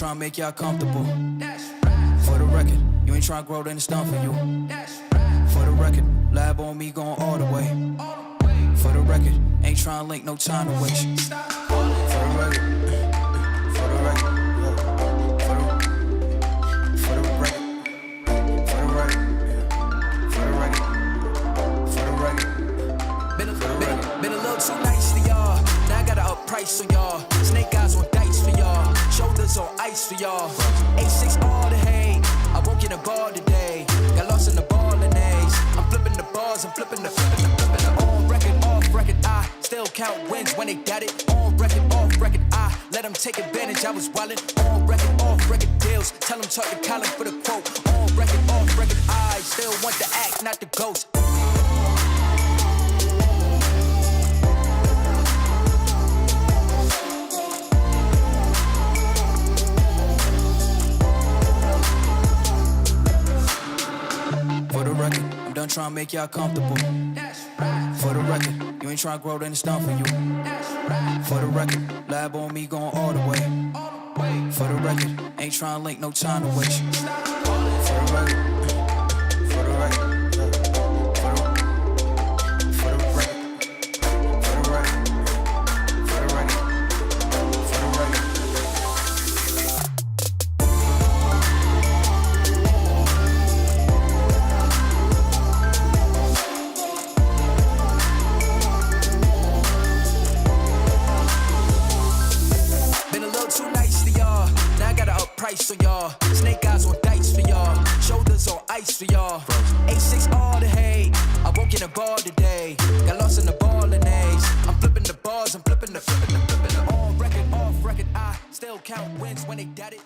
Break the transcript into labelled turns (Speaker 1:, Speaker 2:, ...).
Speaker 1: trying to make y'all comfortable. For the record, you ain't trying to grow, then it's done for you. For the record, lab on me going all the way. For the record, ain't trying to link, no time to waste. For the record, for the record, for the record, for the record, for the record, for the record. Been a little too nice to y'all. Now I gotta up price on y'all. Snake eyes on dice for y'all. Shoulders on ice for y'all. 8-6 all the hate. I won't get a ball today. Got lost in the ball and A's. I'm flipping the bars, I'm flipping the on record, off record. I still count wins when they got it. On record, off record. I let them take advantage. I was wildin'. On record, off record deals. Tell them talk to Colin for the quote. On record, off record. I still want the act, not the ghost. For the record, I'm done trying to make y'all comfortable. For the record, you ain't trying to grow, then it's done for you. For the record, lab on me going all the way. For the record, ain't trying to link, no time to waste. For the record, for the record, for the record, for the record, for the record, for the record. Price on y'all, snake eyes on dice for y'all, shoulders on ice for y'all. 8-6 all the hate. I won't get a ball today. Got lost in the ball and A's. I'm flipping the bars, I'm flipping the on record, off record. I still count wins when they got it.